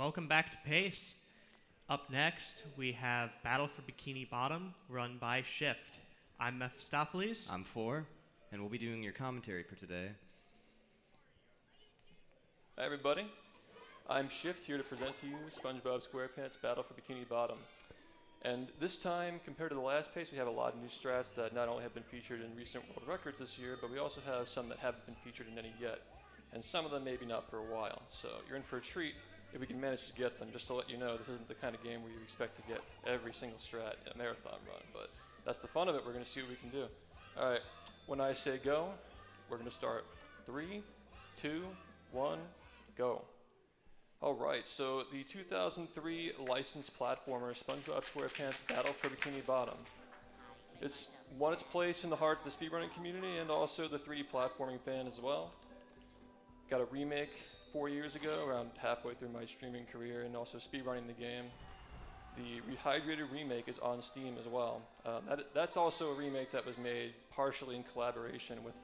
Welcome back to Pace. Up next, we have Battle for Bikini Bottom, run by SHiFT. I'm Mephistopheles. I'm 4, and we'll be doing your commentary for today. Hi everybody, I'm SHiFT here to present to you SpongeBob SquarePants Battle for Bikini Bottom. And this time, compared to the last pace, we have a lot of new strats that not only have been featured in recent world records this year, but we also have some that haven't been featured in any yet. And some of them maybe not for a while. So you're in for a treat if we can manage to get them. Just to let you know, this isn't the kind of game where you expect to get every single strat in a marathon run, but that's the fun of it. We're going to see what we can do. All right, when I say go, we're going to start 3, 2, 1, go. All right, so the 2003 licensed platformer SpongeBob SquarePants Battle for Bikini Bottom. It's won its place in the heart of the speedrunning community and also the 3D platforming fan as well. Got a remake 4 years ago, around halfway through my streaming career and also speedrunning the game. The rehydrated remake is on Steam as well. That's also a remake that was made partially in collaboration with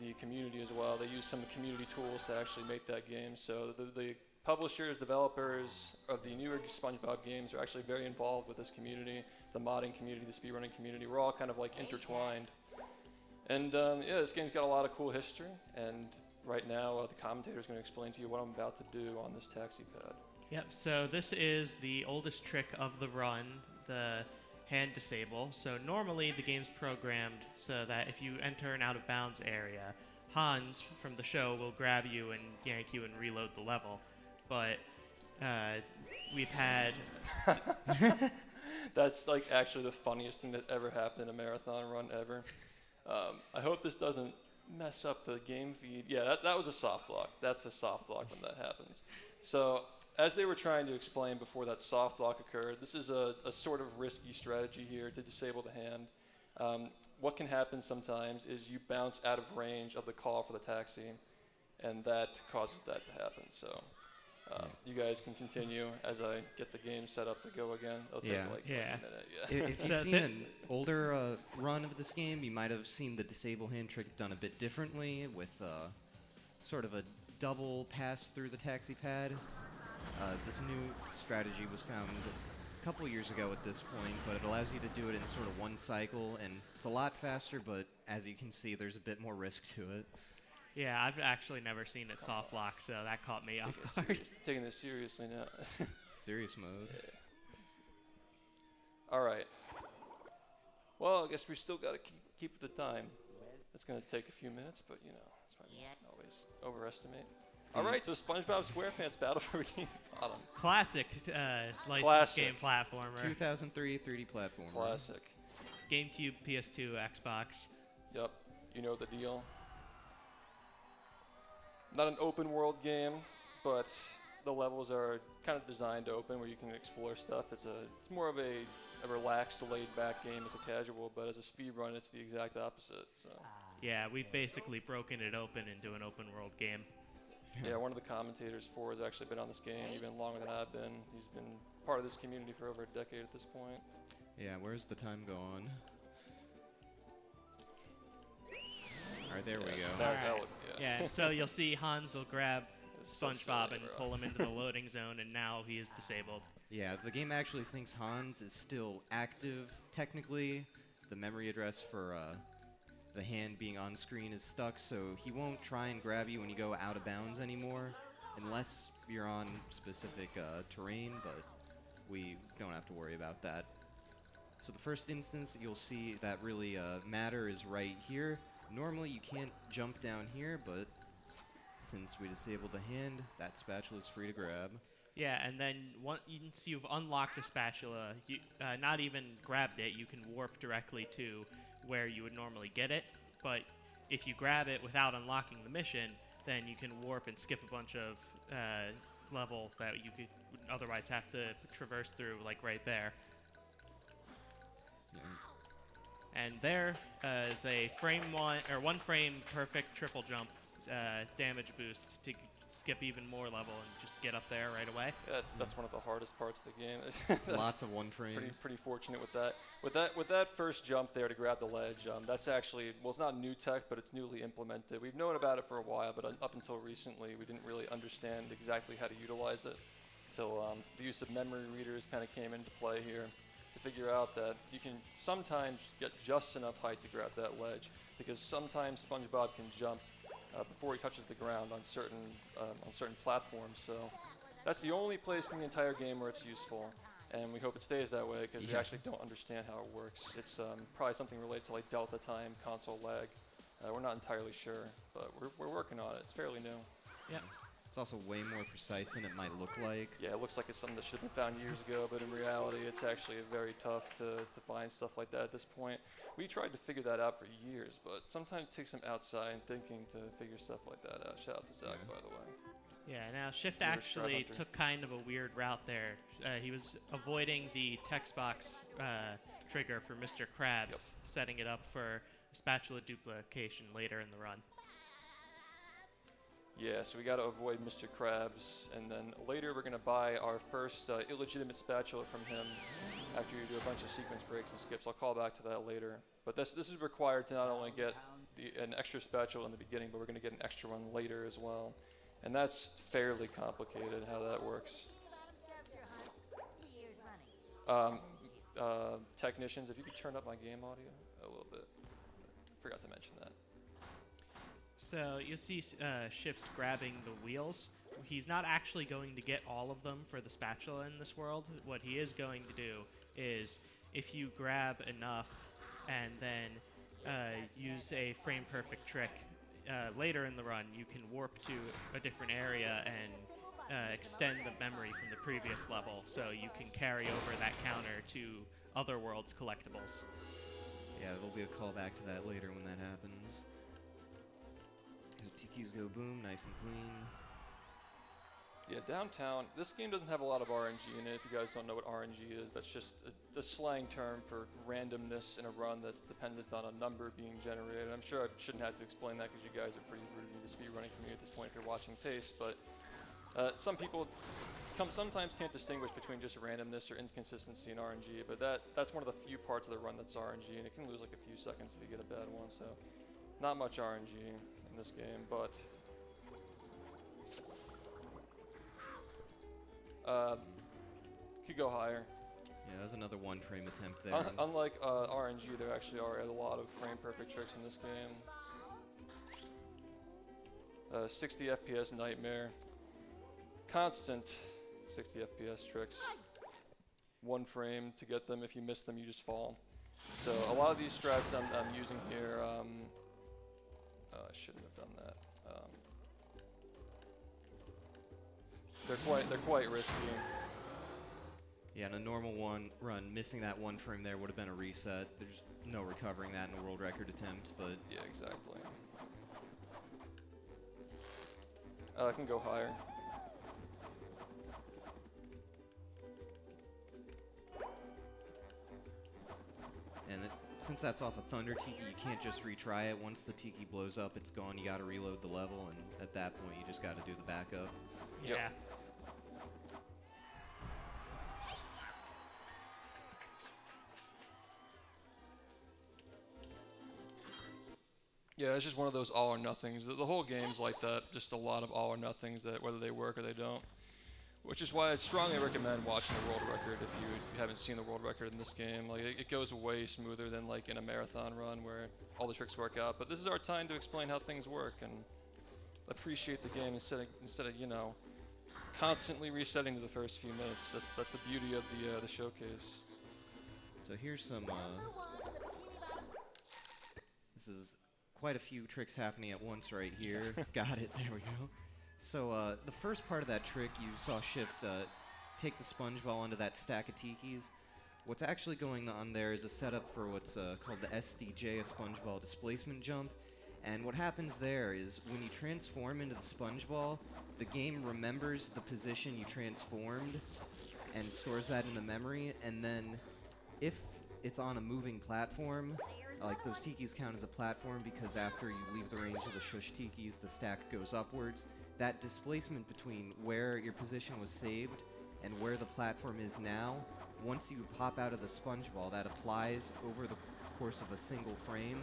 the community as well. They used some community tools to actually make that game. So the publishers, developers of the newer SpongeBob games are actually very involved with this community, the modding community, the speedrunning community. We're all kind of like intertwined. And yeah, this game's got a lot of cool history. And right now, the commentator is going to explain to you what I'm about to do on this taxi pad. Yep, so this is the oldest trick of the run, the hand disable. So normally the game's programmed so that if you enter an out of bounds area, Hans from the show will grab you and yank you and reload the level. But we've had... That's like actually the funniest thing that's ever happened in a marathon run ever. I hope this doesn't mess up the game feed. Yeah, that was a soft lock. That's a soft lock when that happens. So as they were trying to explain before that soft lock occurred, this is a sort of risky strategy here to disable the hand. What can happen sometimes is you bounce out of range of the call for the taxi, and that causes that to happen. So you guys can continue as I get the game set up to go again. It'll take like a minute. Yeah. If you've seen an older run of this game, you might have seen the disable hand trick done a bit differently with sort of a double pass through the taxi pad. This new strategy was found a couple years ago at this point, but it allows you to do it in sort of one cycle, and it's a lot faster, but as you can see, there's a bit more risk to it. Yeah, I've actually never seen it soft lock, so that caught me off guard. Taking this seriously now. Serious mode. Yeah. All right. Well, I guess we still got to keep the time. It's going to take a few minutes, but you know, it's probably always overestimate. All right, so SpongeBob SquarePants Battle for Bikini Bottom. Classic licensed game platformer. 2003 3D platformer. Classic. GameCube, PS2, Xbox. Yep, you know the deal. Not an open world game, but the levels are kind of designed to open where you can explore stuff. It's more of a relaxed, laid back game as a casual, but as a speed run, it's the exact opposite. So. Yeah, we've basically broken it open into an open world game. Yeah, one of the commentators for has actually been on this game even longer than I've been. He's been part of this community for over a decade at this point. Yeah, where's the time going? All right, there we go. Yeah, so you'll see Hans will grab SpongeBob and pull him into the loading zone, and now he is disabled. Yeah, the game actually thinks Hans is still active. Technically, the memory address for the hand being on screen is stuck, so he won't try and grab you when you go out of bounds anymore, unless you're on specific terrain, but we don't have to worry about that. So the first instance you'll see that really matter is right here. Normally you can't jump down here, but since we disabled the hand, that spatula is free to grab. Yeah, and then once you've unlocked the spatula, you not even grabbed it, you can warp directly to where you would normally get it. But if you grab it without unlocking the mission, then you can warp and skip a bunch of level that you would otherwise have to traverse through, like right there. Yeah. And there is a one frame perfect triple jump damage boost to skip even more level and just get up there right away. Yeah, that's one of the hardest parts of the game. Lots of one frames. Pretty fortunate with that. With that first jump there to grab the ledge, that's actually, well, it's not new tech, but it's newly implemented. We've known about it for a while, but up until recently, we didn't really understand exactly how to utilize it. So the use of memory readers kind of came into play here to figure out that you can sometimes get just enough height to grab that ledge, because sometimes SpongeBob can jump before he touches the ground on certain platforms. So that's the only place in the entire game where it's useful, and we hope it stays that way because we actually don't understand how it works. It's probably something related to like delta time, console lag. We're not entirely sure, but we're working on it. It's fairly new. Yeah. It's also way more precise than it might look like. Yeah, it looks like it's something that should have been found years ago, but in reality, it's actually very tough to find stuff like that at this point. We tried to figure that out for years, but sometimes it takes some outside thinking to figure stuff like that out. Shout out to Zach, by the way. Yeah, now SHiFT You're a actually Strat Hunter. took kind of a weird route there. He was avoiding the text box trigger for Mr. Krabs, setting it up for spatula duplication later in the run. Yeah, so we got to avoid Mr. Krabs, and then later we're going to buy our first illegitimate spatula from him after you do a bunch of sequence breaks and skips. I'll call back to that later. But this is required to not only get an extra spatula in the beginning, but we're going to get an extra one later as well. And that's fairly complicated how that works. Technicians, if you could turn up my game audio a little bit. Forgot to mention that. So you'll see SHiFT grabbing the wheels. He's not actually going to get all of them for the spatula in this world. What he is going to do is, if you grab enough and then use a frame perfect trick later in the run, you can warp to a different area and extend the memory from the previous level, so you can carry over that counter to other worlds' collectibles. Yeah, there'll be a callback to that later when that happens. The tikis go boom, nice and clean. Yeah, Downtown, this game doesn't have a lot of RNG in it. If you guys don't know what RNG is, that's just a slang term for randomness in a run that's dependent on a number being generated. I'm sure I shouldn't have to explain that because you guys are pretty rude in the speedrunning community at this point if you're watching pace, but some people sometimes can't distinguish between just randomness or inconsistency in RNG, but that's one of the few parts of the run that's RNG, and it can lose like a few seconds if you get a bad one, so not much RNG in this game, but could go higher. Yeah, that was another one frame attempt there. Unlike RNG, there actually are a lot of frame perfect tricks in this game. 60 FPS nightmare. Constant 60 FPS tricks. One frame to get them. If you miss them, you just fall. So a lot of these strats I'm using here, I shouldn't have done that. They're quite risky. Yeah, in a normal run, missing that one frame there would have been a reset. There's no recovering that in a world record attempt, but... Yeah, exactly. I can go higher. And since that's off a Thunder Tiki, you can't just retry it. Once the Tiki blows up, it's gone. You gotta reload the level, and at that point, you just gotta do the backup. Yeah. Yep. Yeah, it's just one of those all or nothings. The whole game's like that, just a lot of all or nothings that whether they work or they don't. Which is why I'd strongly recommend watching the world record if you haven't seen the world record in this game. Like it goes way smoother than like in a marathon run where all the tricks work out. But this is our time to explain how things work and appreciate the game instead of you know constantly resetting to the first few minutes. That's the beauty of the showcase. So here's some. This is quite a few tricks happening at once right here. Got it. There we go. So the first part of that trick, you saw SHiFT take the sponge ball onto that stack of tikis. What's actually going on there is a setup for what's called the SDJ, a sponge ball displacement jump. And what happens there is when you transform into the sponge ball, the game remembers the position you transformed and stores that in the memory. And then if it's on a moving platform, like those tikis count as a platform because after you leave the range of the shush tikis, the stack goes upwards. That displacement between where your position was saved and where the platform is now, once you pop out of the sponge ball, that applies over the course of a single frame.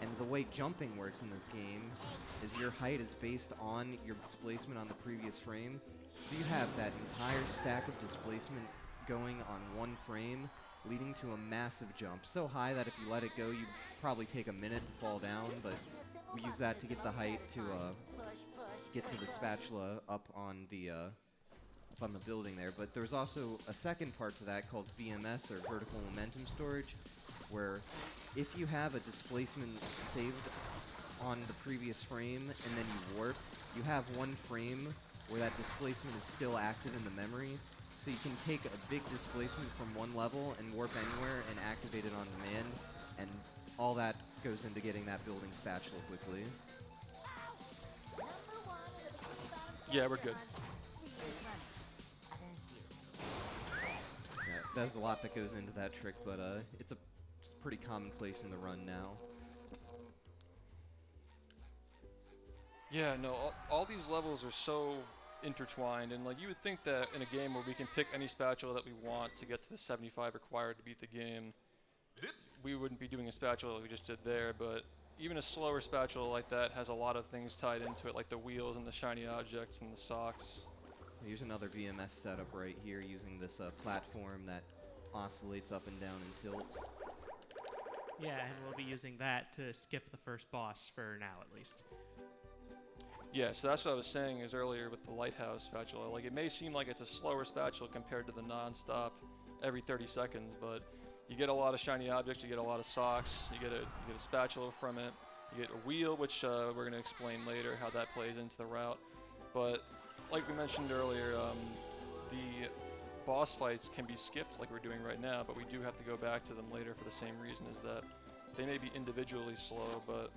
And the way jumping works in this game is your height is based on your displacement on the previous frame. So you have that entire stack of displacement going on one frame, leading to a massive jump. So high that if you let it go, you'd probably take a minute to fall down, but we use that to get the height to get to the spatula up on the building there. But there's also a second part to that called VMS, or vertical momentum storage, where if you have a displacement saved on the previous frame and then you warp, you have one frame where that displacement is still active in the memory. So you can take a big displacement from one level and warp anywhere and activate it on demand, and all that goes into getting that building spatula quickly. Yeah, we're good. Yeah, there's a lot that goes into that trick, but it's pretty commonplace in the run now. Yeah, no, all these levels are so intertwined, and like you would think that in a game where we can pick any spatula that we want to get to the 75 required to beat the game, we wouldn't be doing a spatula like we just did there, but even a slower spatula like that has a lot of things tied into it, like the wheels and the shiny objects and the socks. Here's another VMS setup right here using this platform that oscillates up and down and tilts. Yeah, and we'll be using that to skip the first boss for now, at least. Yeah, so that's what I was saying is earlier with the lighthouse spatula. Like, it may seem like it's a slower spatula compared to the non-stop every 30 seconds, but you get a lot of shiny objects, you get a lot of socks, you get a spatula from it, you get a wheel, which we're going to explain later how that plays into the route. But like we mentioned earlier, the boss fights can be skipped like we're doing right now, but we do have to go back to them later for the same reason, is that they may be individually slow, but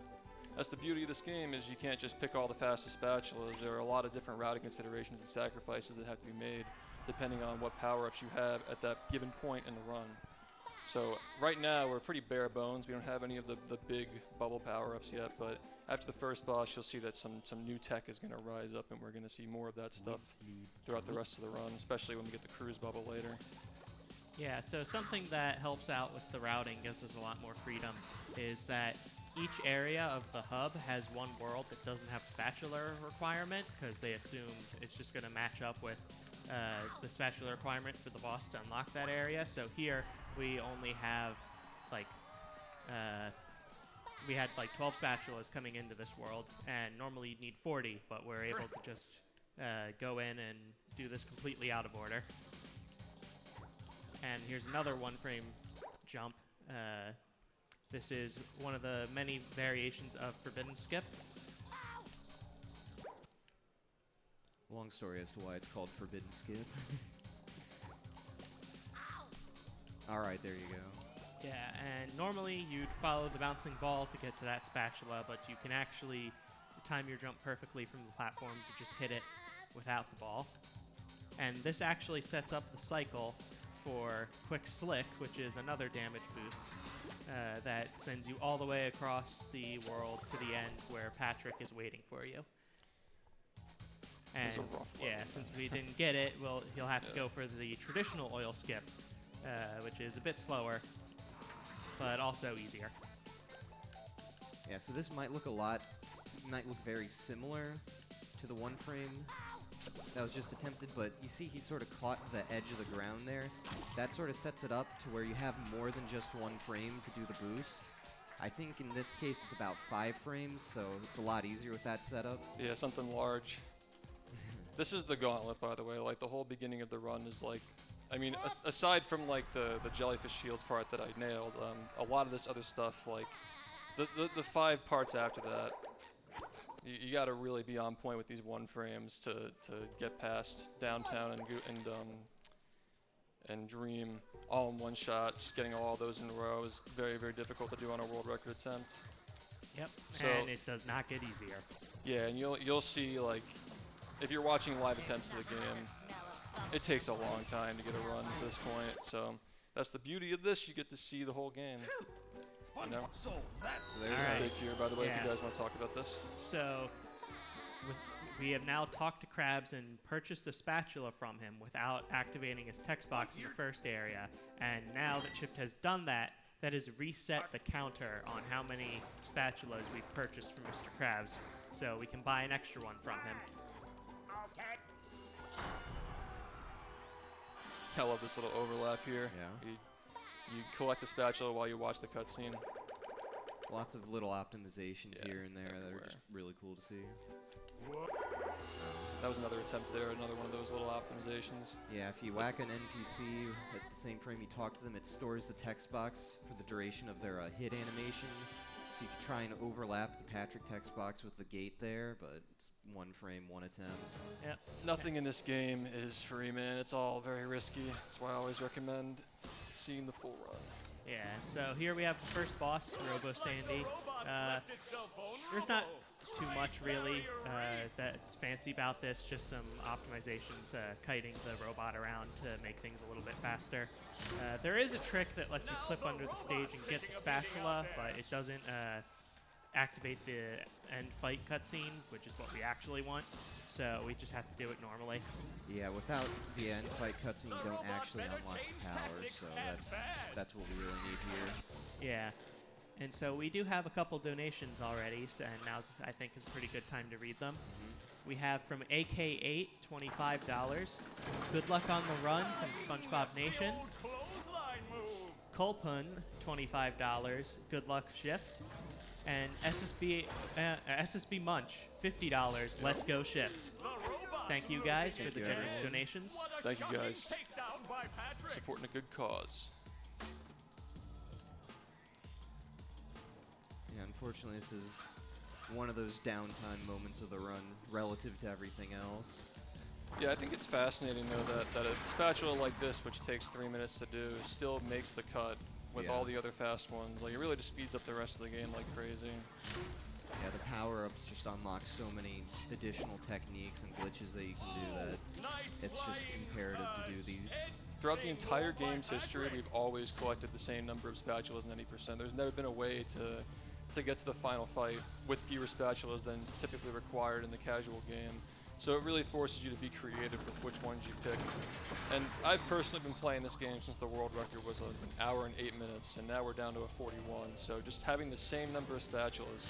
that's the beauty of this game, is you can't just pick all the fastest spatulas. There are a lot of different routing considerations and sacrifices that have to be made depending on what power-ups you have at that given point in the run. So right now we're pretty bare bones. We don't have any of the big bubble power-ups yet, but after the first boss you'll see that some new tech is going to rise up, and we're going to see more of that stuff throughout the rest of the run, especially when we get the cruise bubble later. Yeah, so something that helps out with the routing, gives us a lot more freedom, is that each area of the hub has one world that doesn't have a spatula requirement, because they assumed it's just going to match up with the spatula requirement for the boss to unlock that area. So here we only have we had 12 spatulas coming into this world, and normally you'd need 40, but we're able to just go in and do this completely out of order. And here's another one-frame jump. This is one of the many variations of Forbidden Skip. Long story as to why it's called Forbidden Skip. Alright, there you go. Yeah, and normally you'd follow the bouncing ball to get to that spatula, but you can actually time your jump perfectly from the platform to just hit it without the ball. And this actually sets up the cycle for Quick Slick, which is another damage boost that sends you all the way across the world to the end where Patrick is waiting for you. And This is a rough level. yeah, since we didn't get it, you'll have to go for the traditional oil skip, which is a bit slower, but also easier. Yeah, so this might look very similar to the one frame that was just attempted, but you see he sort of caught the edge of the ground there. That sort of sets it up to where you have more than just one frame to do the boost. I think in this case it's about 5 frames, so it's a lot easier with that setup. Yeah, something large. This is the gauntlet, by the way. Like, the whole beginning of the run is like, I mean, aside from like the Jellyfish Fields part that I nailed, a lot of this other stuff, like the 5 parts after that, you got to really be on point with these one frames to get past Downtown and Dream all in one shot. Just getting all those in a row is very, very difficult to do on a world record attempt. Yep, So- and it does not get easier. Yeah, and you'll see, like, if you're watching live attempts of the game, it takes a long time to get a run to this point. So that's the beauty of this. You get to see the whole game. You know? So that's So there's There's Alright. a big here, by the way, if Yeah. you guys want to talk about this. So, we have now talked to Krabs and purchased a spatula from him without activating his text box in the first area. And now that SHiFT has done that, that has reset the counter on how many spatulas we've purchased from Mr. Krabs. So we can buy an extra one from him. I love this little overlap here. Yeah. You collect the spatula while you watch the cutscene. lots of little optimizations Yeah, here and there that everywhere. are just really cool to see. That was another attempt there, another one of those little optimizations. Yeah, if you whack an NPC at the same frame you talk to them, it stores the text box for the duration of their hit animation. So you can try and overlap the Patrick text box with the gate there, but it's one frame, one attempt. Yep. Nothing in this game is free, man. It's all very risky. That's why I always recommend seeing the full run. Yeah, so here we have the first boss, Robo Sandy. There's not too much really that's fancy about this, just some optimizations, kiting the robot around to make things a little bit faster. There is a trick that lets you clip under the stage and get the spatula, but it doesn't activate the end fight cutscene, which is what we actually want. So we just have to do it normally. Yeah, without the end fight cutscene, you don't actually unlock the power, so that's what we really need here. Yeah. And so we do have a couple donations already, so, and now's, I think, is a pretty good time to read them. We have from AK8, $25. Good luck on the run from SpongeBob Nation. Kolpun, $25. Good luck SHiFT. And SSB Munch, $50. Let's go SHiFT. Thank you guys for the you, generous everyone. donations. Thank you guys. Supporting a good cause. Yeah, unfortunately, this is one of those downtime moments of the run relative to everything else. Yeah, I think it's fascinating though that a spatula like this, which takes 3 minutes to do, still makes the cut with Yeah. all the other fast ones. Like, it really just speeds up the rest of the game like crazy. Yeah, the power-ups just unlock so many additional techniques and glitches that you can do that it's just imperative to do these. Throughout the entire game's history, we've always collected the same number of spatulas in any percent. There's never been a way to get to the final fight with fewer spatulas than typically required in the casual game. So it really forces you to be creative with which ones you pick. And I've personally been playing this game since the world record was an hour and 8 minutes, and now we're down to a 41. So just having the same number of spatulas,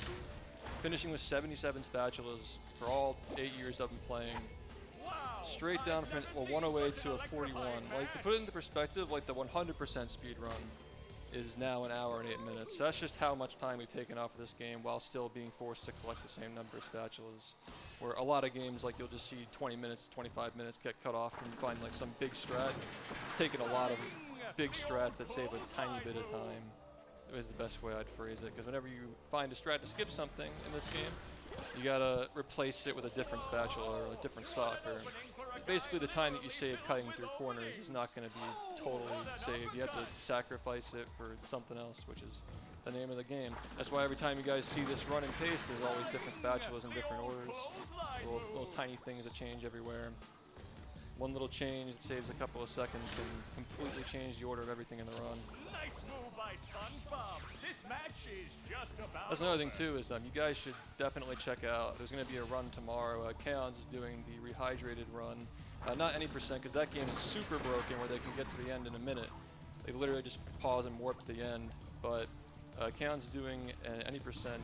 finishing with 77 spatulas for all 8 years I've been playing, straight down from a 108 to a 41. Like, to put it into perspective, like the 100% speed run is now an hour and 8 minutes. So that's just how much time we've taken off of this game while still being forced to collect the same number of spatulas. Where a lot of games, like, you'll just see 20 minutes, 25 minutes get cut off and you find like some big strat. It's taken a lot of big strats that save a tiny bit of time. Is the best way I'd phrase it, because whenever you find a strat to skip something in this game, you gotta replace it with a different spatula or a different stock, or basically the time that you save cutting through corners is not going to be totally saved. You have to sacrifice it for something else, which is the name of the game. That's why every time you guys see this run and pace, there's always different spatulas in different orders, little tiny things that change everywhere. One little change that saves a couple of seconds can completely change the order of everything in the run. Nice move by SpongeBob. This match is just about That's another thing too, is you guys should definitely check out. There's going to be a run tomorrow. Kaons is doing the rehydrated run. Not any percent, because that game is super broken where they can get to the end in a minute. They literally just pause and warp to the end. But Kaons is doing any percent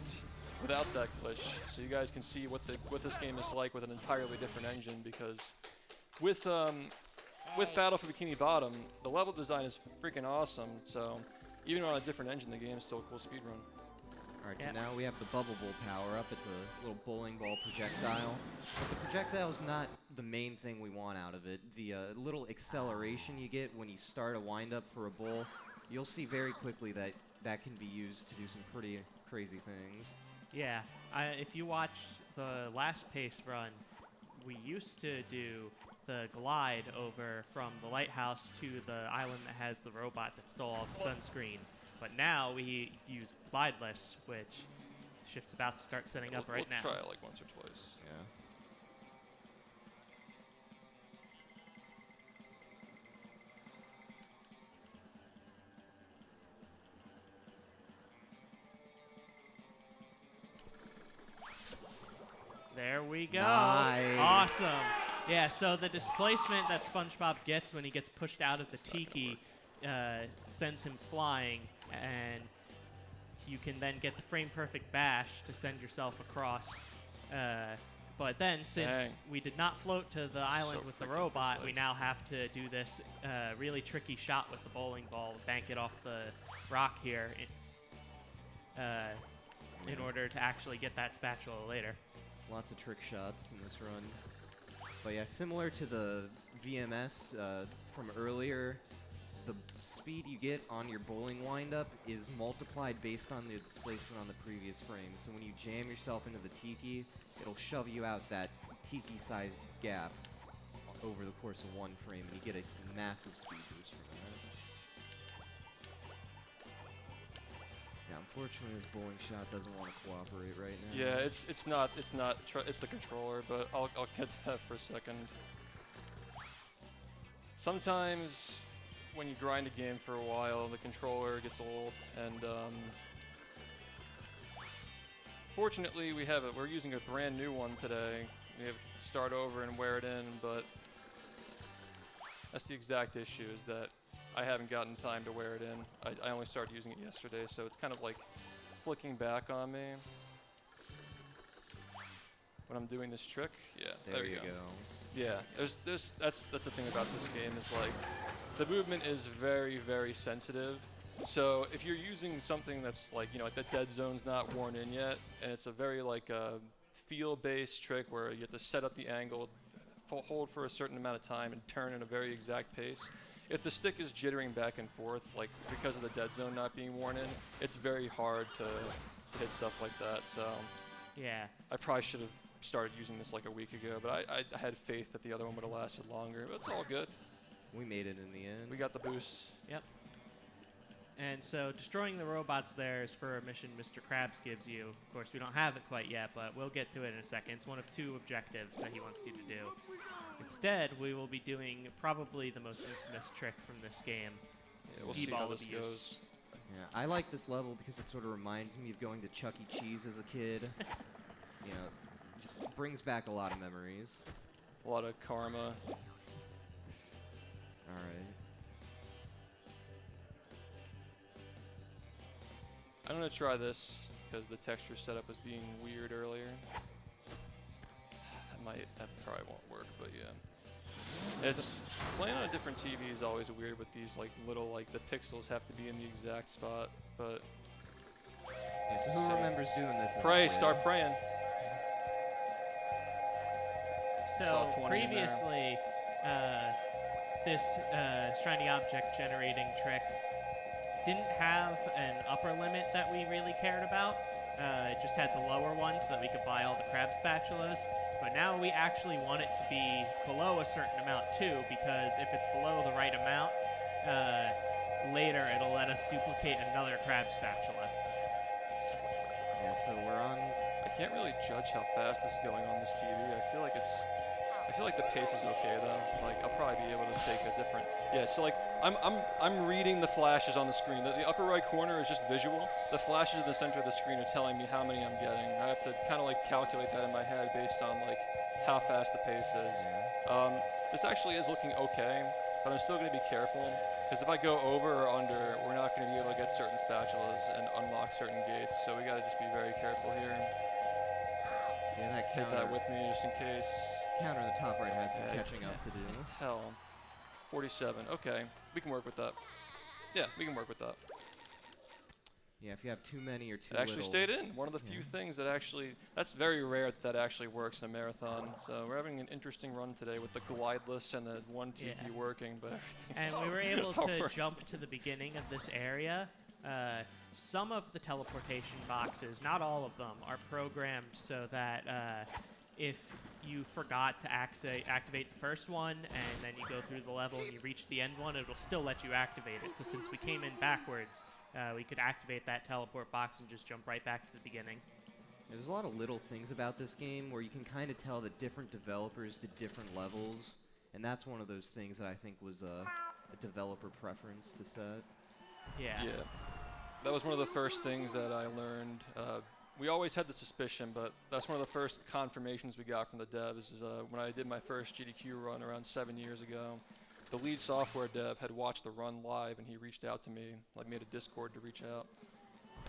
without that glitch, so you guys can see what this game is like with an entirely different engine. Because with Battle for Bikini Bottom, the level design is freaking awesome. So even on a different engine, the game is still a cool speedrun. Alright, Yeah. so now we have the Bubble Bowl power-up. It's a little bowling ball projectile. But the projectile is not the main thing we want out of it. The little acceleration you get when you start a wind-up for a bowl, you'll see very quickly that that can be used to do some pretty crazy things. Yeah, if you watch the last pace run, we used to do the glide over from the lighthouse to the island that has the robot that stole all the sunscreen. But now we use glideless, which SHiFT's about to start setting up right we'll now. try it like once or twice. Yeah. There we go. Nice. Awesome. Yeah, so the displacement that SpongeBob gets when he gets pushed out of the tiki sends him flying, and you can then get the frame perfect bash to send yourself across. But then, since Dang. we did not float to the island So with the freaking robot, we precise. now have to do this really tricky shot with the bowling ball, bank it off the rock here in order to actually get that spatula later. Lots of trick shots in this run. But yeah, similar to the VMS from earlier, the speed you get on your bowling windup is multiplied based on the displacement on the previous frame. So when you jam yourself into the tiki, it'll shove you out that tiki-sized gap over the course of one frame, and you get a massive speed boost from that. Yeah, unfortunately, this bowling shot doesn't want to cooperate right now. Yeah, it's the controller, but I'll get to that for a second. Sometimes when you grind a game for a while, the controller gets old, and fortunately we're using a brand new one today. We have to start over and wear it in, but that's the exact issue, is that I haven't gotten time to wear it in. I only started using it yesterday, so it's kind of like flicking back on me when I'm doing this trick. Yeah, There you go. Yeah, that's the thing about this game, is like the movement is very, very sensitive. So if you're using something that's like, you know, like the dead zone's not worn in yet, and it's a very like feel-based trick where you have to set up the angle, hold for a certain amount of time, and turn in a very exact pace. If the stick is jittering back and forth, like because of the dead zone not being worn in, it's very hard to hit stuff like that. So Yeah. I probably should have started using this like a week ago, but I had faith that the other one would have lasted longer. But it's all good. We made it in the end. We got the boost. Yep. And so destroying the robots there is for a mission Mr. Krabs gives you. Of course, we don't have it quite yet, but we'll get to it in a second. It's one of 2 objectives that he wants you to do. Instead, we will be doing probably the most infamous trick from this game. Yeah, we'll Speed see how ball this abuse. goes. Yeah, I like this level because it sort of reminds me of going to Chuck E. Cheese as a kid. You know, just brings back a lot of memories. A lot of karma. All right. I'm gonna try this because the texture setup was being weird earlier. That probably won't work, but yeah. It's playing on a different TV is always weird with these like little like the pixels have to be in the exact spot, but Yeah, so who remembers doing this? as a pray, kid? start praying. So Saw 20 in there. previously, this shiny object generating trick didn't have an upper limit that we really cared about. It just had the lower ones so that we could buy all the crab spatulas. But now we actually want it to be below a certain amount too, because if it's below the right amount, later it'll let us duplicate another crab spatula. Yeah, so we're on. I can't really judge how fast this is going on this TV. I feel like the pace is okay though. Like I'll probably be able to take a different. Yeah, so like I'm reading the flashes on the screen. The upper right corner is just visual. The flashes in the center of the screen are telling me how many I'm getting. I have to kind of like calculate that in my head based on like how fast the pace is. Yeah. This actually is looking okay, but I'm still going to be careful because if I go over or under, we're not going to be able to get certain spatulas and unlock certain gates. So we got to just be very careful here. Yeah, that Take counter, that with me just in case. counter in the top right has some Yeah, catching up to do. Hell. 47. Okay. We can work with that. Yeah, we can work with that. Yeah, if you have too many or too It actually little. stayed in. One of the few things that actually, that's very rare that actually works in a marathon. So we're having an interesting run today with the glideless and the one tiki Yeah. working, but everything And else we were able to over. jump to the beginning of this area. Some of the teleportation boxes, not all of them, are programmed so that if you forgot to activate the first one and then you go through the level and you reach the end one, it'll still let you activate it. So since we came in backwards, we could activate that teleport box and just jump right back to the beginning. There's a lot of little things about this game where you can kind of tell that different developers did different levels, and that's one of those things that I think was a developer preference to set. Yeah. Yeah. That was one of the first things that I learned we always had the suspicion, but that's one of the first confirmations we got from the devs. Is when I did my first GDQ run around 7 years ago, the lead software dev had watched the run live, and he reached out to me, like made a Discord to reach out,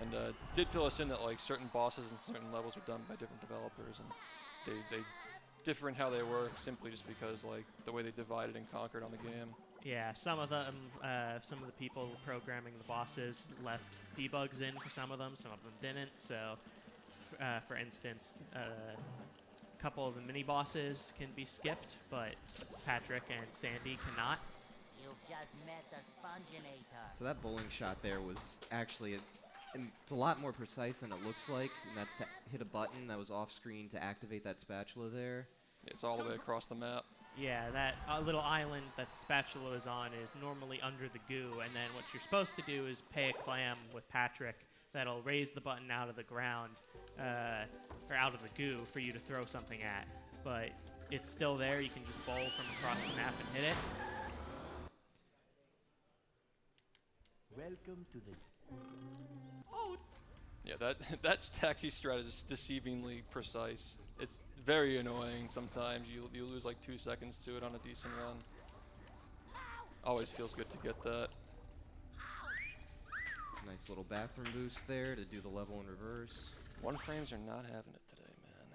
and did fill us in that like certain bosses and certain levels were done by different developers, and they differ in how they work simply just because like the way they divided and conquered on the game. Yeah, some of them, some of the people programming the bosses left debugs in for some of them didn't. So, for instance, a couple of the mini bosses can be skipped, but Patrick and Sandy cannot. You've just met the Sponginator. So that bowling shot there was actually it's a lot more precise than it looks like, and that's to hit a button that was off screen to activate that spatula there. It's all the way across the map. Yeah, that little island that the spatula is on is normally under the goo, and then what you're supposed to do is pay a clam with Patrick that'll raise the button out of the ground, or out of the goo for you to throw something at. But it's still there, you can just bowl from across the map and hit it. Welcome to the... Yeah, that taxi strat is deceivingly precise. It's very annoying sometimes. You lose like 2 seconds to it on a decent run. Always feels good to get that. Nice little bathroom boost there to do the level in reverse. One frames are not having it today, man.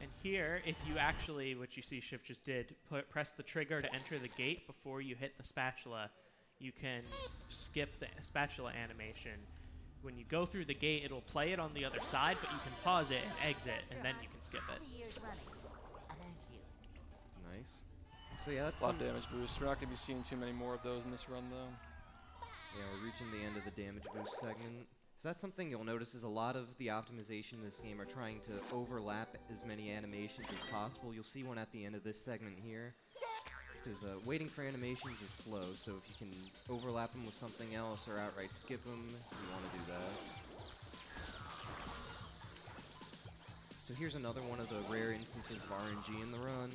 And here, if you actually, what you see SHiFT just did, press the trigger to enter the gate before you hit the spatula, you can skip the spatula animation. When you go through the gate, it'll play it on the other side, but you can pause it and exit, and then you can skip it. 3 years running. Thank you. Nice. So yeah, that's A lot some, of damage boosts. We're not going to be seeing too many more of those in this run, though. yeah, we're reaching the end of the damage boost segment. So that's something you'll notice is a lot of the optimization in this game are trying to overlap as many animations as possible. You'll see one at the end of this segment here. Because waiting for animations is slow, so if you can overlap them with something else or outright skip them, you want to do that. So here's another one of the rare instances of RNG in the run.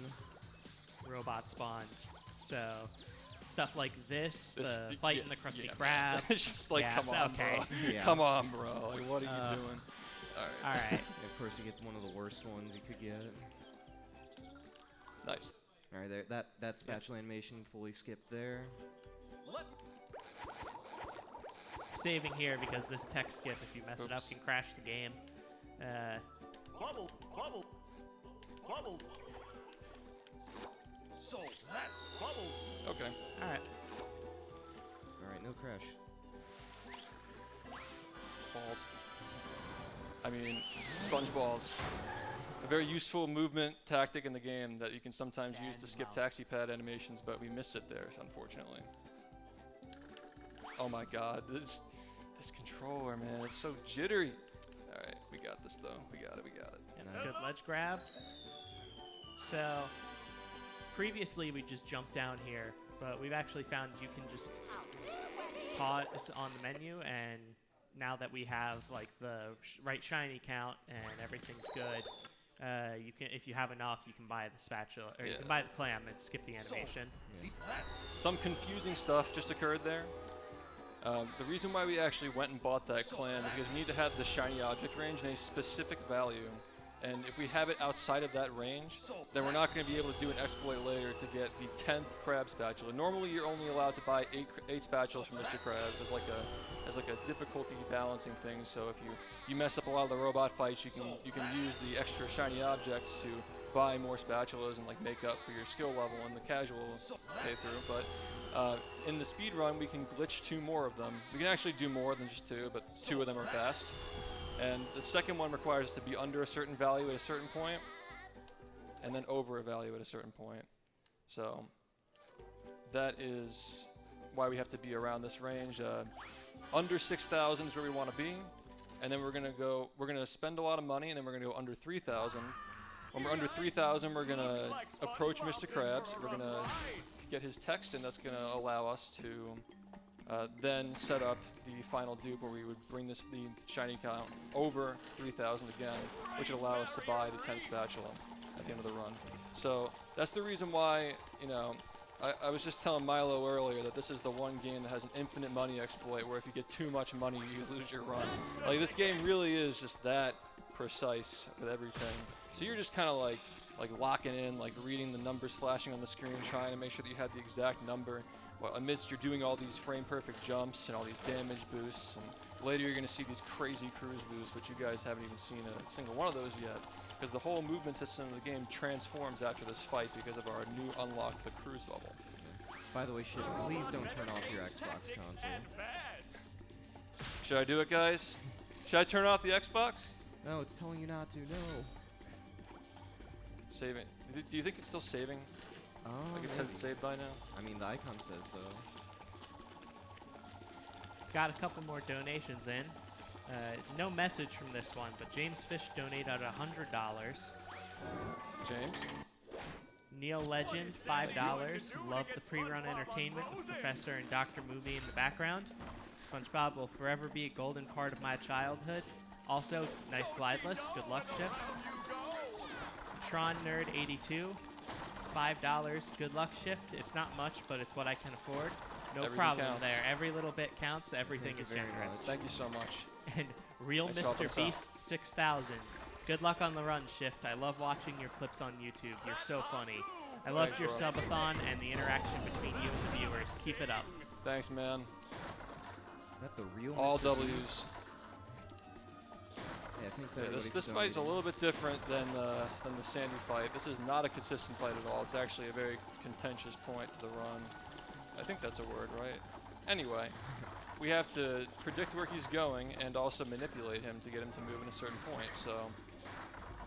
Robot spawns. So stuff like this, This- the the- fight yeah, in the Krusty yeah, Krab. man. It's just like, Yeah, come on, okay. bro. Yeah. Come on, bro. Like, what are you doing? All right. All right. And of course, you get one of the worst ones you could get. Nice. All right, there, that spatula animation fully skipped there. Saving here because this tech skip, if you mess it up, Oops. can crash the game. Bubble, bubble, bubble. So that's bubble. Okay. All right. All right, no crash. Balls. I mean, sponge balls. A very useful movement tactic in the game that you can sometimes use to skip taxi pad animations, but we missed it there, unfortunately. Oh my god, this controller, man, it's so jittery. All right, we got this though. We got it. And Nice. good ledge grab. So previously we just jumped down here, but we've actually found you can just pause on the menu, and now that we have like the right shiny count and everything's good, you can, if you have enough, you can buy the spatula, or you Yeah. can buy the clam and skip the animation. Some confusing stuff just occurred there. The reason why we actually went and bought that clam is because we need to have the shiny object range in a specific value. And if we have it outside of that range, then we're not going to be able to do an exploit later to get the 10th crab spatula. Normally, you're only allowed to buy eight spatulas from Mr. Krabs as like a difficulty balancing thing. So if you mess up a lot of the robot fights, you can use the extra shiny objects to buy more spatulas and like make up for your skill level in the casual playthrough. But in the speed run, we can glitch 2 more of them. We can actually do more than just 2, but 2 of them are fast. And the second one requires us to be under a certain value at a certain point, and then over a value at a certain point. So that is why we have to be around this range. Under 6,000 is where we want to be, and then we're gonna spend a lot of money, and then we're gonna go under 3,000. When we're under 3,000, we're gonna approach Mr. Krabs. We're gonna get his text, and that's gonna allow us to then set up the final dupe where we would bring the shiny count over 3,000 again, which would allow us to buy the 10th spatula at the end of the run. So that's the reason why, I was just telling Milo earlier that this is the one game that has an infinite money exploit where if you get too much money, you lose your run. Like, this game really is just that precise with everything. So you're just kind of like locking in, like reading the numbers flashing on the screen, trying to make sure that you have the exact number. Well, amidst you're doing all these frame-perfect jumps and all these damage boosts, and later you're going to see these crazy cruise boosts, which you guys haven't even seen a single one of those yet, because the whole movement system of the game transforms after this fight because of our new unlock, the cruise bubble. By the way, SHiFT, please don't turn off your Xbox console. Should I do it, guys? Should I turn off the Xbox? No, it's telling you not to. No. Saving. Do you think it's still saving? Like it says it's saved by now? I mean, the icon says so. Got a couple more donations in. No message from this one, but James Fish donated $100. James? Neil Legend, $5. Love the pre-run entertainment with Professor and Dr. Movie in the background. SpongeBob will forever be a golden part of my childhood. Also, nice glideless. Good luck, SHiFT. Tron Nerd 82, $5. Good luck, SHiFT. It's not much, but it's what I can afford. No Everything problem counts. there. Every little bit counts. Everything Thank is you very generous. Thank you so much. And Real Thanks for helping Mr. us out. Beast 6000. Good luck on the run, SHiFT. I love watching your clips on YouTube. You're so funny. I loved Thanks, your bro. subathon and the interaction between you and the viewers. Keep it up. Thanks, man. Is that the real All Mr. W's. Beast? Yeah, thanks Yeah, everybody this for fight's a donating. little bit different than the Sandy fight. This is not a consistent fight at all. It's actually a very contentious point to the run. I think that's a word, right? Anyway, we have to predict where he's going and also manipulate him to get him to move in a certain point. So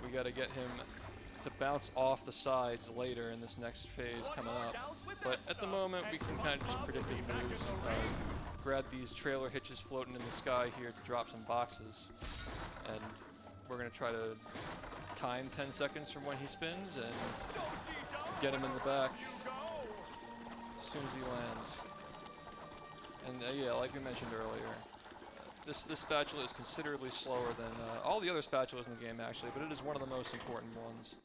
we got to get him to bounce off the sides later in this next phase coming up. But at the moment, we can kind of just predict his moves. Grab these trailer hitches floating in the sky here to drop some boxes. And we're going to try to time 10 seconds from when he spins and get him in the back as soon as he lands. And yeah, like we mentioned earlier, this spatula is considerably slower than all the other spatulas in the game actually, but it is one of the most important ones.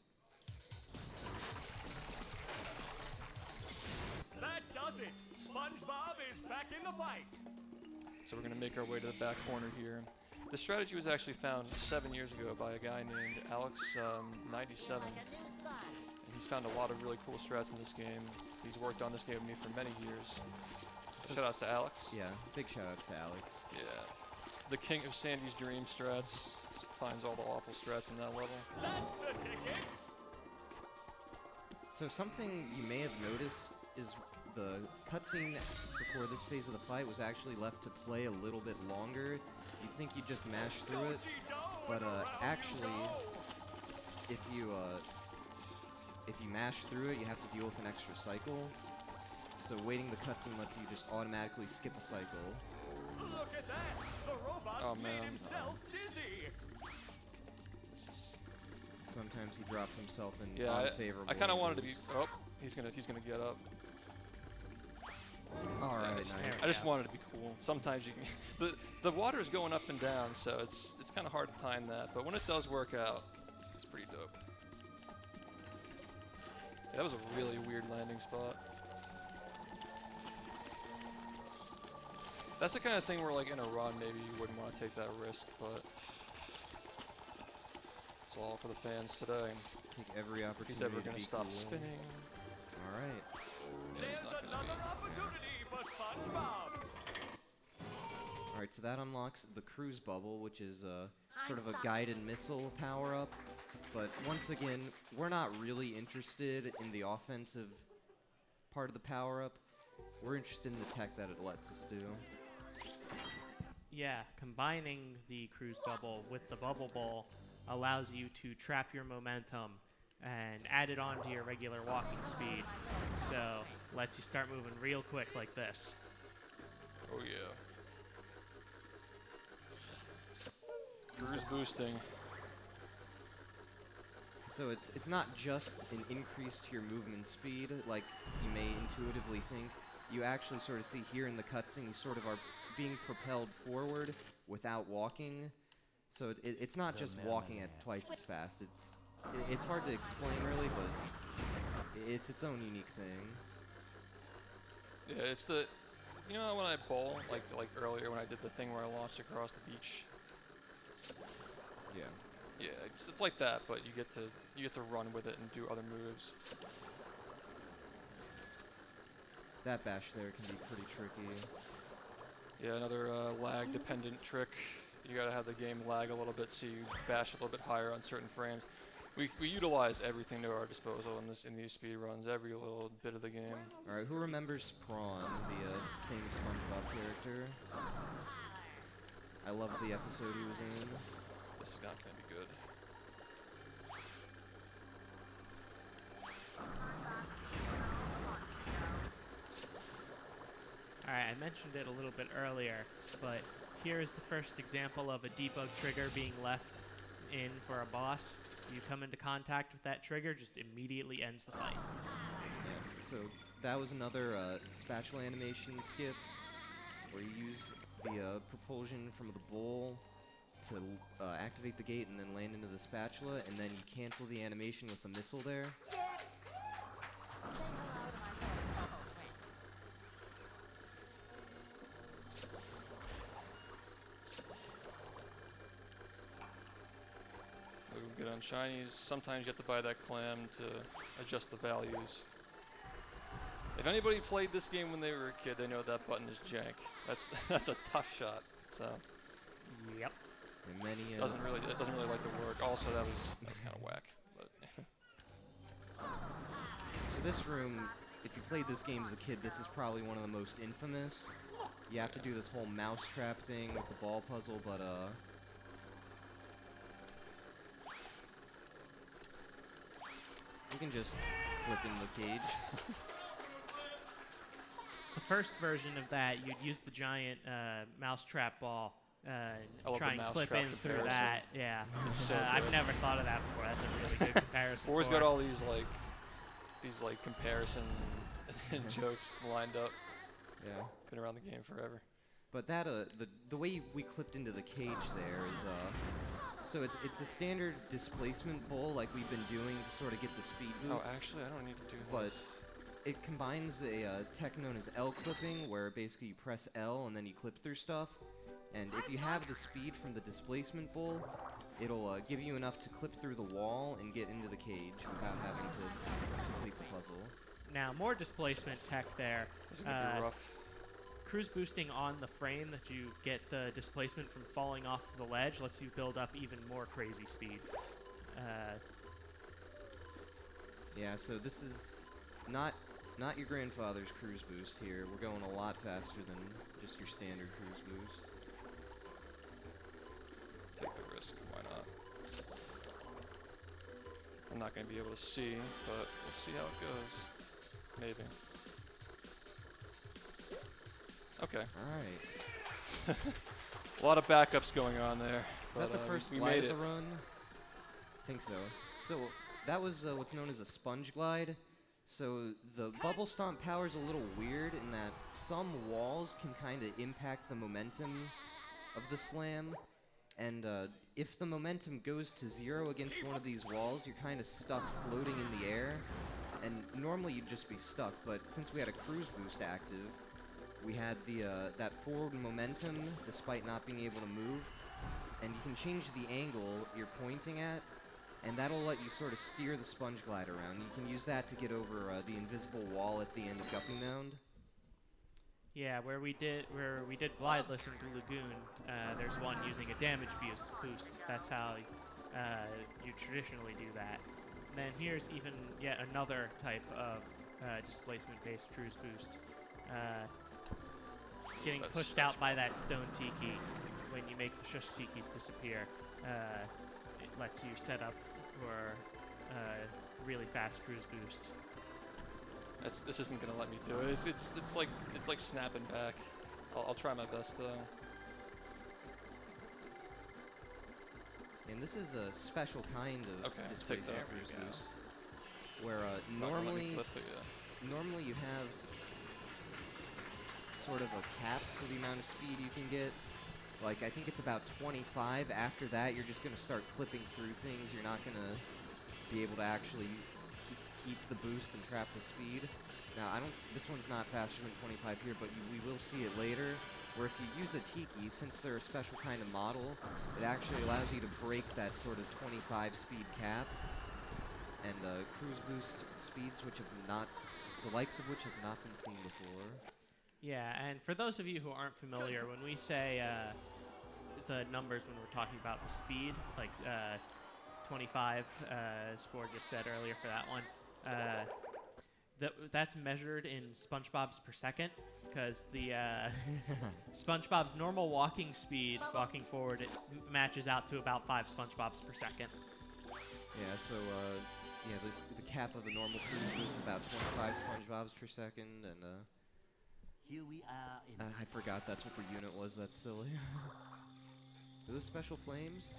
That does it. SpongeBob is back in the fight. So we're going to make our way to the back corner here. This strategy was actually found 7 years ago by a guy named Alex97. And he's found a lot of really cool strats in this game. He's worked on this game with me for many years. Shout outs to Alex. Yeah, big shout outs to Alex. Yeah. The king of Sandy's Dream strats. Finds all the awful strats in that level. That's the ticket. So something you may have noticed is the cutscene before this phase of the fight was actually left to play a little bit longer. You'd think you'd just mash through it, but actually, if you mash through it, you have to deal with an extra cycle. So waiting the cutscene lets you just automatically skip a cycle. Look at that. The robot's Oh, made man. himself dizzy. Sometimes he drops himself in Yeah, unfavorable I kind of wanted to be. angles. Oh, he's gonna get up. All right, I nice. just, There I we just go. wanted to be cool. Sometimes you can. The water is going up and down, so it's kind of hard to time that. But when it does work out, it's pretty dope. Yeah, that was a really weird landing spot. That's the kind of thing where, like, in a run, maybe you wouldn't want to take that risk, but it's all for the fans today. Take every opportunity. If he's ever to going be to stop cool. spinning, All right. yeah, it's There's not going to another be. opportunity for SpongeBob. All right, so that unlocks the cruise bubble, which is sort of a guided missile power-up. But once again, we're not really interested in the offensive part of the power-up. We're interested in the tech that it lets us do. Yeah, combining the cruise bubble with the bubble bowl allows you to trap your momentum and add it on to your regular walking speed. So lets you start moving real quick like this. Oh yeah. Cruise boosting. So it's not just an increase to your movement speed, like you may intuitively think. You actually sort of see here in the cutscene, you sort of are being propelled forward without walking. So it's not just walking at twice as fast. It's hard to explain really, but it's its own unique thing. Yeah, it's the, you know, when I bowl, like earlier when I did the thing where I launched across the beach. Yeah. Yeah, it's like that, but you get to run with it and do other moves. That bash there can be pretty tricky. Yeah, another lag-dependent trick. You gotta have the game lag a little bit so you bash a little bit higher on certain frames. We utilize everything to our disposal in these speed runs, every little bit of the game. All right, who remembers Prawn, the famous SpongeBob character? I love the episode he was in. This is not gonna be good. Alright, I mentioned it a little bit earlier, but here is the first example of a debug trigger being left in for a boss. You come into contact with that trigger, just immediately ends the fight. Yeah, so that was another spatula animation skip, where you use the propulsion from the bowl to activate the gate and then land into the spatula, and then you cancel the animation with the missile there. Good on shinies. Sometimes you have to buy that clam to adjust the values. If anybody played this game when they were a kid, they know that button is jank. That's a tough shot. So Yep. And many it doesn't really like to work. Also, that's kind of whack. But So this room, if you played this game as a kid, this is probably one of the most infamous. You have to do this whole mousetrap thing with the ball puzzle, but you can just flip in the cage. The first version of that, you'd use the giant mousetrap ball I and love try the and clip in mousetrap through comparison. that. Yeah. It's so I've good. never thought of that before. That's a really good comparison. Four's for got it. all these comparisons and jokes lined up. Yeah. Been around the game forever. But that the way we clipped into the cage there is so it's a standard displacement bowl like we've been doing to sort of get the speed boost. Oh, actually, I don't need to do But this. it combines a tech known as L clipping, where basically you press L and then you clip through stuff. And if you have the speed from the displacement bowl, it'll give you enough to clip through the wall and get into the cage without having to complete the puzzle. Now, more displacement tech there. This is gonna be rough. Cruise boosting on the frame that you get the displacement from falling off the ledge lets you build up even more crazy speed. Yeah, so this is not your grandfather's cruise boost here. We're going a lot faster than just your standard cruise boost. Take the risk. Why not? I'm not going to be able to see, but we'll see how it goes. Maybe. Okay. Alright. A lot of backups going on there. Is that the first we glide made of it. the run? I think so. So that was what's known as a sponge glide. So the bubble stomp power is a little weird in that some walls can kind of impact the momentum of the slam. And if the momentum goes to 0 against one of these walls, you're kind of stuck floating in the air. And normally you'd just be stuck, but since we had a cruise boost active, we had that forward momentum despite not being able to move. And you can change the angle you're pointing at, and that'll let you sort of steer the sponge glide around. You can use that to get over the invisible wall at the end of Guppy Mound. Yeah, where we did glideless in the lagoon, there's one using a damage boost. That's how you traditionally do that. And then here's even yet another type of displacement-based cruise boost. Getting pushed out by that stone tiki when you make the shush tikis disappear. It lets you set up for really fast cruise boost. This isn't gonna let me do it. It's like snapping back. I'll try my best though. And this is a special kind of Okay, take displacement that. cruise There we go. boost, where It's not gonna let me normally clip it, yeah. normally you have sort of a cap to the amount of speed you can get. Like, I think it's about 25. After that, you're just going to start clipping through things. You're not going to be able to actually keep the boost and trap the speed. Now, this one's not faster than 25 here, but we will see it later, where if you use a Tiki, since they're a special kind of model, it actually allows you to break that sort of 25 speed cap, and cruise boost speeds the likes of which have not been seen before. Yeah, and for those of you who aren't familiar, when we say the numbers when we're talking about the speed, like 25, as Ford just said earlier for that one, that's measured in SpongeBob's per second, because the SpongeBob's normal walking speed, walking forward, it matches out to about 5 SpongeBob's per second. Yeah, so yeah, the cap of the normal cruise is about 25 SpongeBob's per second, and Here we are in I forgot that's what the unit was. That's silly. Are those special flames?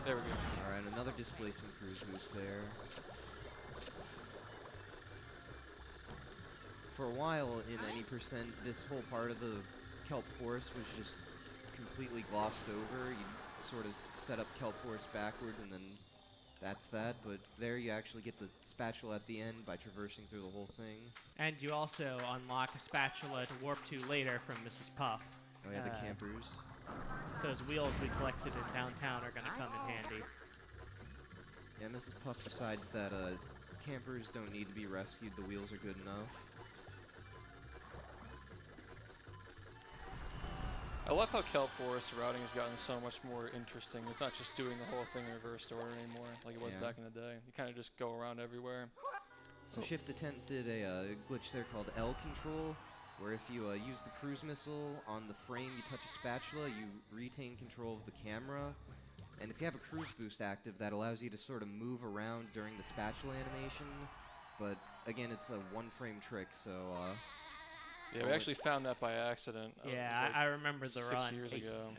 There we go. Alright, another displacement cruise boost there. For a while, in any percent, this whole part of the kelp forest was just completely glossed over. You sort of set up kelp forest backwards, and then that's that. But there you actually get the spatula at the end by traversing through the whole thing. And you also unlock a spatula to warp to later from Mrs. Puff. Oh yeah, the campers. Those wheels we collected in downtown are going to come in handy. Yeah, Mrs. Puff decides that campers don't need to be rescued. The wheels are good enough. I love how kelp forest routing has gotten so much more interesting. It's not just doing the whole thing in reverse order anymore, like it was Yeah. back in the day. You kind of just go around everywhere. So SHiFT attempted a glitch there called L control, where if you use the cruise missile on the frame, you touch a spatula, you retain control of the camera. And if you have a cruise boost active, that allows you to sort of move around during the spatula animation. But again, it's a one-frame trick, so Yeah, we actually found that by accident. It Yeah, was like I remember the 6 run. years ago.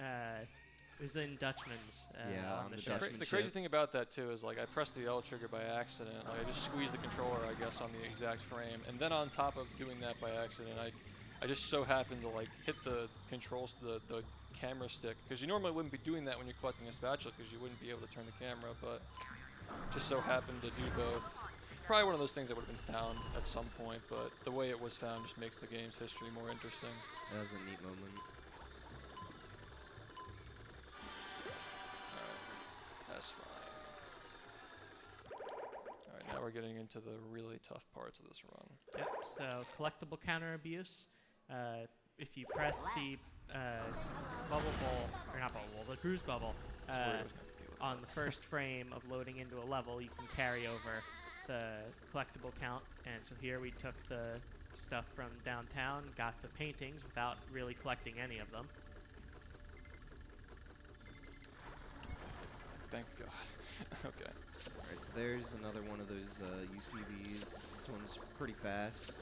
It was in Dutchman's Yeah, on on the the show. Dutchman's The crazy ship. thing about that too is like I pressed the L trigger by accident. Like I just squeezed the controller, I guess, on the exact frame, and then on top of doing that by accident, I just so happened to like hit the controls, the camera stick, because you normally wouldn't be doing that when you're collecting a spatula, because you wouldn't be able to turn the camera, but just so happened to do both. Probably one of those things that would have been found at some point, but the way it was found just makes the game's history more interesting. that was a neat moment. That's fine. Alright, now we're getting into the really tough parts of this run. Yep, so collectible counter abuse. If you press the bubble bowl, or not bubble bowl, the cruise bubble, That's where I was gonna have to deal with on the first frame of loading into a level, you can carry over the collectible count. And so here we took the stuff from downtown, got the paintings without really collecting any of them. Thank God. Okay. Alright, so there's another one of those UCVs. This one's pretty fast.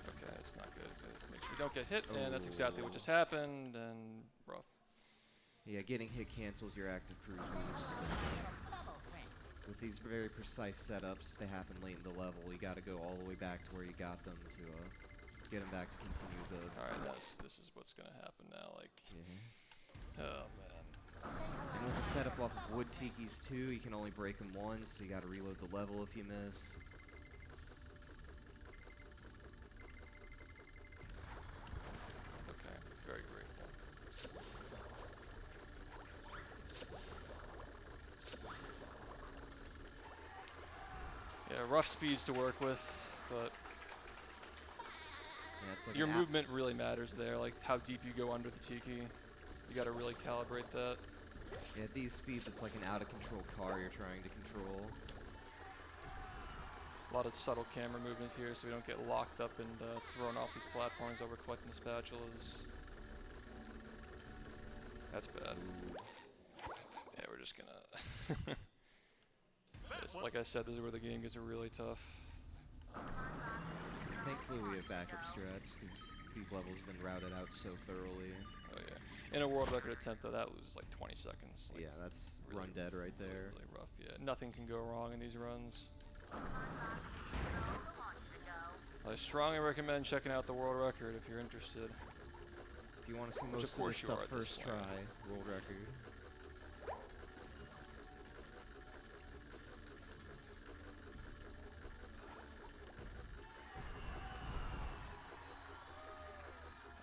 Okay, it's not good. Make sure we don't get hit, and that's exactly what just happened, and rough. Yeah, getting hit cancels your active cruise boost. bubble friend. With these very precise setups, if they happen late in the level, you gotta go all the way back to where you got them to get them back to continue the... Alright, this is what's gonna happen now, like... Yeah. Oh, man. And with a setup off of wood tikis too, you can only break them once, so you gotta reload the level if you miss. Okay, very grateful. Yeah, rough speeds to work with, but Yeah, it's like your an movement really matters there, like how deep you go under the tiki. You gotta really calibrate that. Yeah, at these speeds, it's like an out-of-control car you're trying to control. A lot of subtle camera movements here so we don't get locked up and thrown off these platforms while we're collecting spatulas. That's bad. Yeah, we're just gonna... like I said, this is where the game gets really tough. Thankfully, we have backup strats, because these levels have been routed out so thoroughly. Oh yeah. In a world record attempt though, that was like 20 seconds. Like, Yeah, that's really- run dead right there. Really rough, yeah. Nothing can go wrong in these runs. I strongly recommend checking out the world record if you're interested. If you want to see Which most of of this course you are stuff at this first point. try, world record.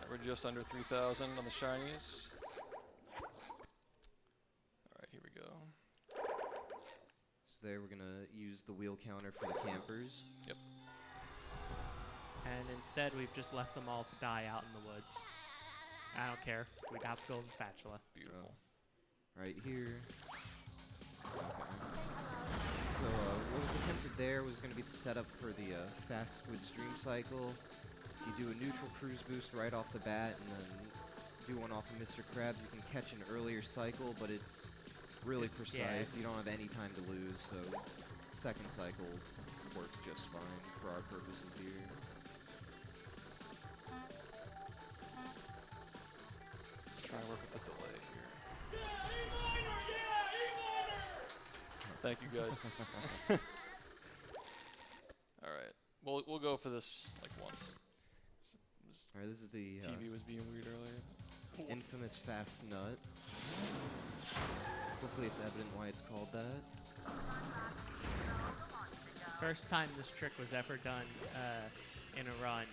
We're just under 3,000 on the shinies. Alright, here we go. So there we're going to use the wheel counter for the campers. Yep. And instead, we've just left them all to die out in the woods. I don't care. We got the golden spatula. Beautiful. Right here. Okay. So what was attempted there was going to be the setup for the fast squid stream cycle. You do a neutral cruise boost right off the bat, and then do one off of Mr. Krabs. You can catch an earlier cycle, but it's really precise. You don't have any time to lose, so second cycle works just fine for our purposes here. Trying to work with the delay here. Thank you guys. All right, we'll go for this like once. All right, this is the TV was being weird earlier. infamous fast nut. Hopefully it's evident why it's called that. First time this trick was ever done in a run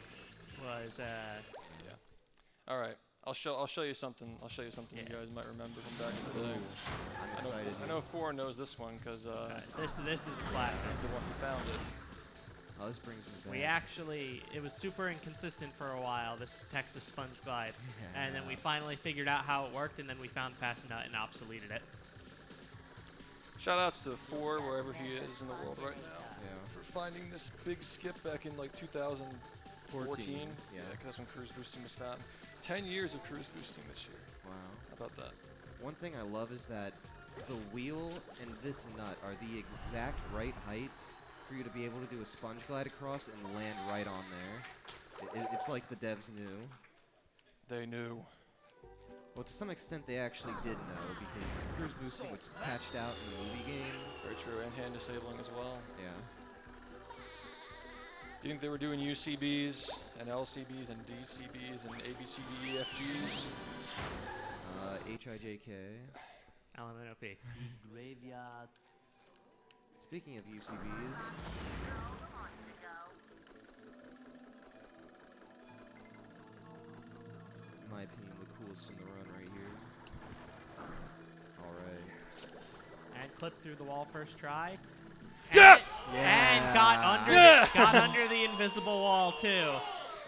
was Yeah. All right, I'll show you something. I'll show you something you guys might remember from back in the day. I'm excited. I know Four knows this one because this is a classic. he's the one who found it. Oh, this brings me back. We actually, it was super inconsistent for a while, this Texas Sponge Vibe. And then we finally figured out how it worked, and then we found Fast Nut and obsoleted it. Shout outs to Four wherever he is in the world right now Yeah. for finding this big skip back in like 2014. Yeah. Because that's when cruise boosting was found. 10 years of cruise boosting this year. Wow. How about that? One thing I love is that the wheel and this nut are the exact right heights for you to be able to do a sponge glide across and land right on there. It's like the devs knew. They knew. Well, to some extent they actually did know, because cruise boosting was patched out in the movie game. Very true, and hand disabling as well. Yeah. Do you think they were doing UCBs and LCBs and DCBs and ABCDEFGs? HIJK. LMNOP. Graveyard. Speaking of UCBs, in my opinion, the coolest in the run right here. Alright. And clipped through the wall first try. Yes! And got under the invisible wall too.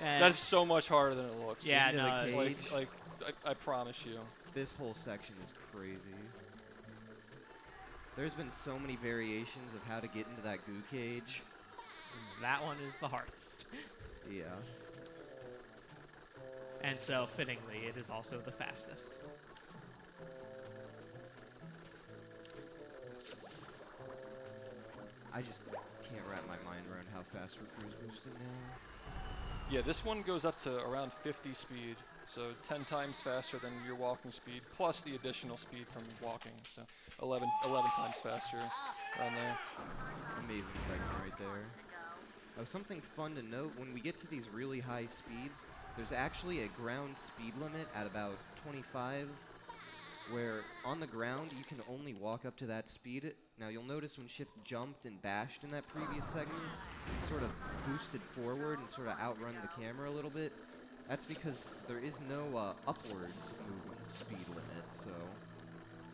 And That's so much harder than it looks. yeah, into no, the it's- cage. Like I promise you. This whole section is crazy. There's been so many variations of how to get into that goo cage. that one is the hardest. Yeah. And so, fittingly, it is also the fastest. I just can't wrap my mind around how fast we're cruise boosting now. Yeah, this one goes up to around 50 speed, so 10 times faster than your walking speed, plus the additional speed from walking, so 11 times faster around there. Amazing segment right there. Oh, something fun to note, when we get to these really high speeds, there's actually a ground speed limit at about 25, where on the ground you can only walk up to that speed. Now you'll notice when SHiFT jumped and bashed in that previous segment, he sort of boosted forward and sort of outrun the camera a little bit. That's because there is no upwards movement speed limit, so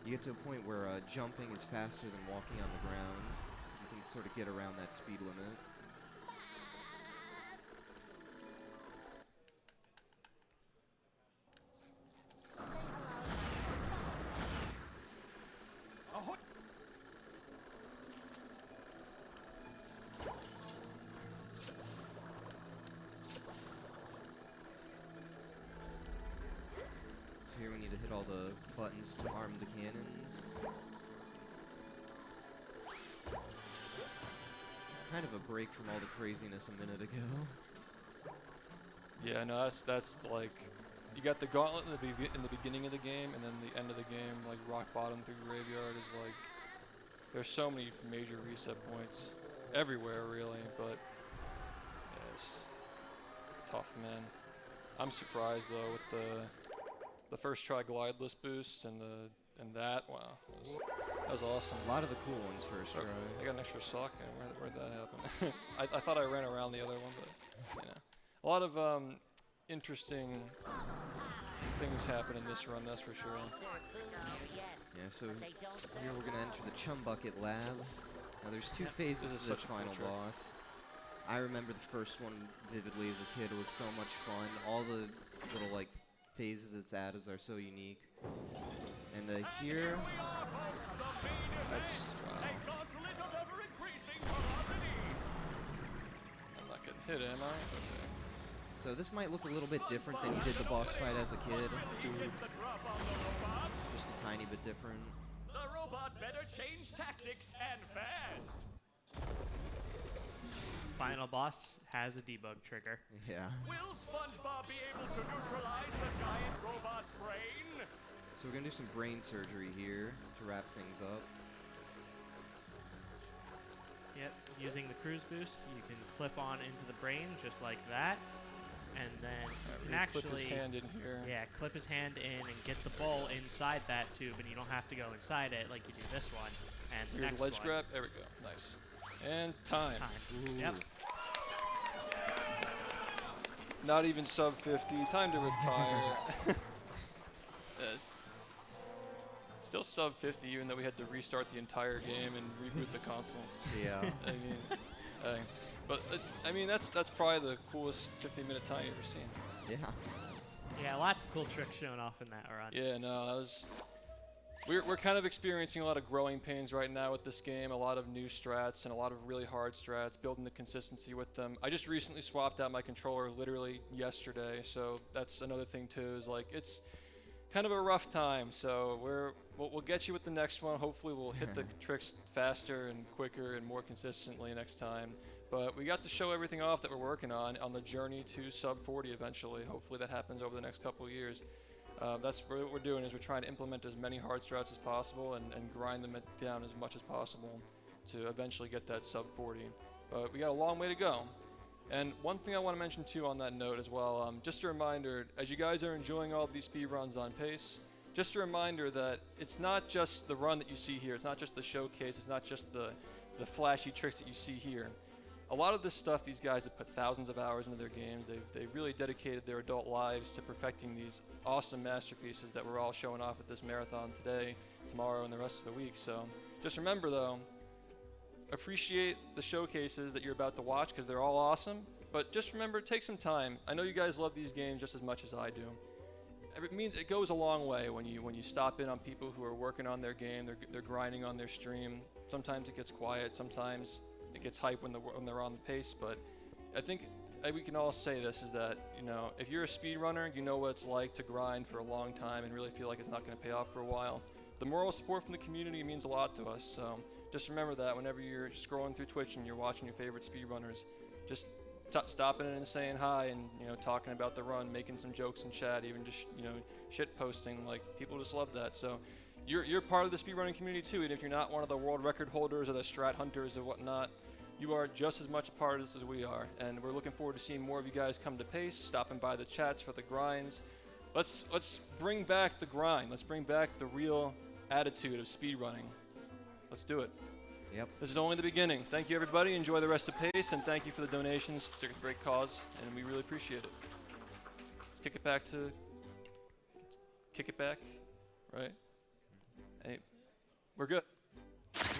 you get to a point where jumping is faster than walking on the ground, because you can sort of get around that speed limit. So here we need to hit all the buttons to arm the cannons. Kind of a break from all the craziness a minute ago. Yeah, no, that's like, you got the gauntlet in the beginning of the game, and then the end of the game, like rock bottom through graveyard is like, there's so many major reset points everywhere, really, but yeah, tough, man. I'm surprised though with the first try glideless boost and that. Wow, that was awesome. A lot of the cool ones first try. I got an extra sock. Where'd that happen? I thought I ran around the other one, but a lot of interesting things happen in this run. That's for sure. Yeah, so here we're going to enter the Chum Bucket Lab. Now there's two phases This is to this such a cool final trick. boss. I remember the first one vividly as a kid. It was so much fun. All the little like phases it's added are so unique. And here, That's I'm not getting hit, am I? Okay. so this might look a little bit different than you did the boss fight as a kid. Just a tiny bit different. The robot better change tactics and fast. Final boss has a debug trigger. Yeah. Will SpongeBob be able to neutralize the giant robot's brain? So we're gonna do some brain surgery here to wrap things up. Yep, using the cruise boost, you can clip on into the brain just like that, and then you can Clip his actually, hand in here. yeah, clip his hand in and get the ball inside that tube, and you don't have to go inside it like you do this one. And the Weird next ledge one. grab. There we go. Nice. And time. Time. Yep. Not even sub 50. Time to retire. It's still sub 50, even though we had to restart the entire game and reboot the console. Yeah. I mean, that's probably the coolest 50-minute time you've ever seen. Yeah. Yeah, lots of cool tricks shown off in that run. Yeah, no, that was. We're kind of experiencing a lot of growing pains right now with this game, a lot of new strats and a lot of really hard strats, building the consistency with them. I just recently swapped out my controller literally yesterday, so that's another thing too, is like it's kind of a rough time, so we'll get you with the next one. Hopefully we'll hit the tricks faster and quicker and more consistently next time. But we got to show everything off that we're working on the journey to sub 40 eventually. Hopefully that happens over the next couple of years. That's what we're doing, is we're trying to implement as many hard strats as possible and grind them down as much as possible to eventually get that sub 40. But we got a long way to go. And one thing I want to mention too on that note as well, just a reminder, as you guys are enjoying all of these speed runs on pace, just a reminder that it's not just the run that you see here, it's not just the showcase, it's not just the flashy tricks that you see here. A lot of this stuff, these guys have put thousands of hours into their games. They've really dedicated their adult lives to perfecting these awesome masterpieces that we're all showing off at this marathon today, tomorrow, and the rest of the week. So just remember though, appreciate the showcases that you're about to watch because they're all awesome, but just remember, take some time. I know you guys love these games just as much as I do. It goes a long way when you stop in on people who are working on their game, they're grinding on their stream. Sometimes it gets quiet, sometimes it gets hype when they're on the pace, but I think we can all say this, is that, you know, if you're a speedrunner, you know what it's like to grind for a long time and really feel like it's not going to pay off for a while. The moral support from the community means a lot to us, so just remember that whenever you're scrolling through Twitch and you're watching your favorite speedrunners, just stopping in and saying hi and, you know, talking about the run, making some jokes in chat, even just, you know, shit posting, like, people just love that. So you're part of the speedrunning community too, and if you're not one of the world record holders or the strat hunters or whatnot, you are just as much a part of this as we are, and we're looking forward to seeing more of you guys come to pace, stopping by the chats for the grinds. Let's bring back the grind. Let's bring back the real attitude of speedrunning. Let's do it. Yep. This is only the beginning. Thank you, everybody. Enjoy the rest of Pace, and thank you for the donations. It's a great cause, and we really appreciate it. Let's kick it back, right? Hey, we're good.